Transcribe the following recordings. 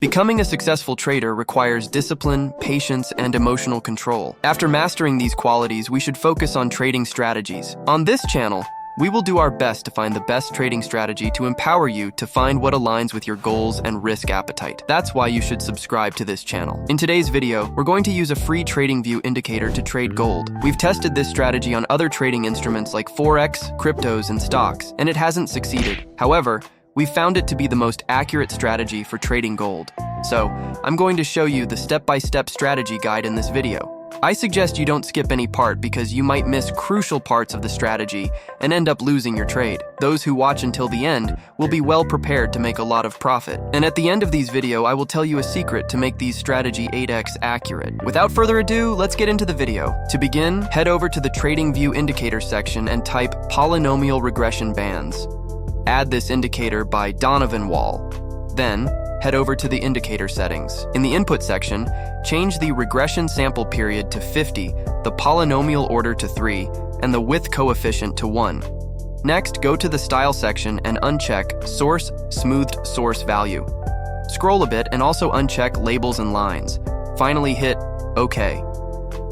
Becoming a successful trader requires discipline, patience, and emotional control. After mastering these qualities, we should focus on trading strategies. On this channel, we will do our best to find the best trading strategy to empower you to find what aligns with your goals and risk appetite. That's why you should subscribe to this channel. In today's video, we're going to use a free TradingView indicator to trade gold. We've tested this strategy on other trading instruments like Forex, cryptos, and stocks, and it hasn't succeeded. However, we found it to be the most accurate strategy for trading gold. So, I'm going to show you the step-by-step strategy guide in this video. I suggest you don't skip any part because you might miss crucial parts of the strategy and end up losing your trade. Those who watch until the end will be well prepared to make a lot of profit. And at the end of these video, I will tell you a secret to make these strategy 8x accurate. Without further ado, let's get into the video. To begin, head over to the TradingView indicator section and type Polynomial Regression Bands. Add this indicator by Donovan Wall. Then, head over to the indicator settings. In the input section, change the regression sample period to 50, the polynomial order to 3, and the width coefficient to 1. Next, go to the style section and uncheck Source Smoothed Source Value. Scroll a bit and also uncheck Labels and Lines. Finally, hit OK.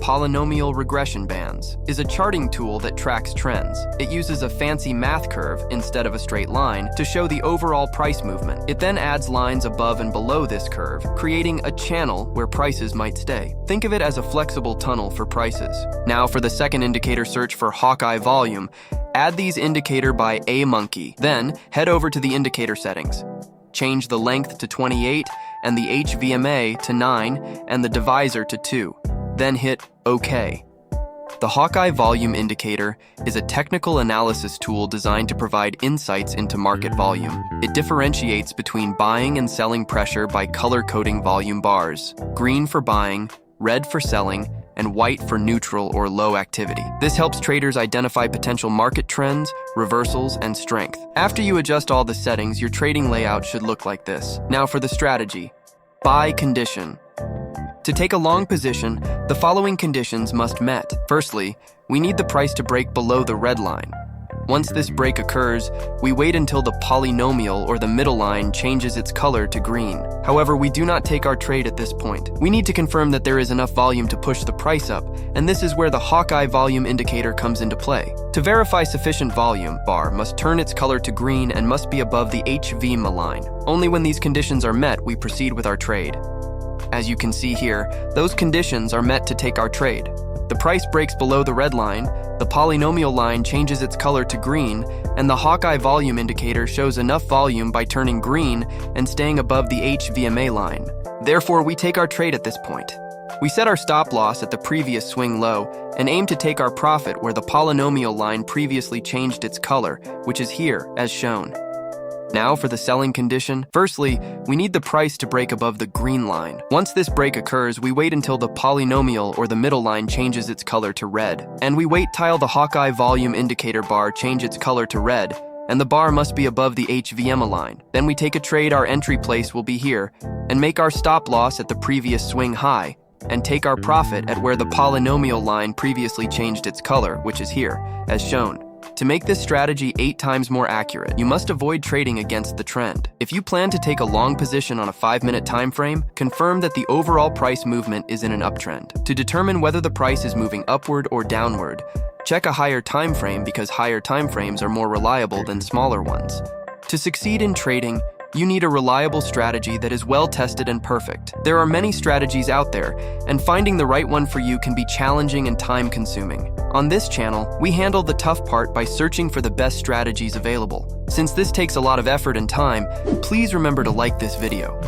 Polynomial Regression Bands is a charting tool that tracks trends. It uses a fancy math curve instead of a straight line to show the overall price movement. It then adds lines above and below this curve, creating a channel where prices might stay. Think of it as a flexible tunnel for prices. Now for the second indicator, search for Hawkeye volume. Add these indicator by A Monkey. Then head over to the indicator settings. Change the length to 28 and the HVMA to 9 and the divisor to 2. Then hit OK. The Hawkeye Volume Indicator is a technical analysis tool designed to provide insights into market volume. It differentiates between buying and selling pressure by color-coding volume bars: green for buying, red for selling, and white for neutral or low activity. This helps traders identify potential market trends, reversals, and strength. After you adjust all the settings, your trading layout should look like this. Now for the strategy. Buy condition. To take a long position, the following conditions must met. Firstly, we need the price to break below the red line. Once this break occurs, we wait until the polynomial or the middle line changes its color to green. However, we do not take our trade at this point. We need to confirm that there is enough volume to push the price up, and this is where the Hawkeye volume indicator comes into play. To verify sufficient volume, bar must turn its color to green and must be above the HVMA line. Only when these conditions are met, we proceed with our trade. As you can see here, those conditions are met to take our trade. The price breaks below the red line, the polynomial line changes its color to green, and the Hawkeye volume indicator shows enough volume by turning green and staying above the HVMA line. Therefore, we take our trade at this point. We set our stop loss at the previous swing low and aim to take our profit where the polynomial line previously changed its color, which is here, as shown. Now for the selling condition. Firstly, we need the price to break above the green line. Once this break occurs, we wait until the polynomial or the middle line changes its color to red. And we wait till the Hawkeye volume indicator bar change its color to red, and the bar must be above the HVMA line. Then we take a trade. Our entry place will be here, and make our stop loss at the previous swing high, and take our profit at where the polynomial line previously changed its color, which is here, as shown. To make this strategy 8 times more accurate, you must avoid trading against the trend. If you plan to take a long position on a 5-minute time frame, confirm that the overall price movement is in an uptrend. To determine whether the price is moving upward or downward, check a higher time frame because higher time frames are more reliable than smaller ones. To succeed in trading, you need a reliable strategy that is well tested and perfect. There are many strategies out there, and finding the right one for you can be challenging and time-consuming. On this channel, we handle the tough part by searching for the best strategies available. Since this takes a lot of effort and time, please remember to like this video.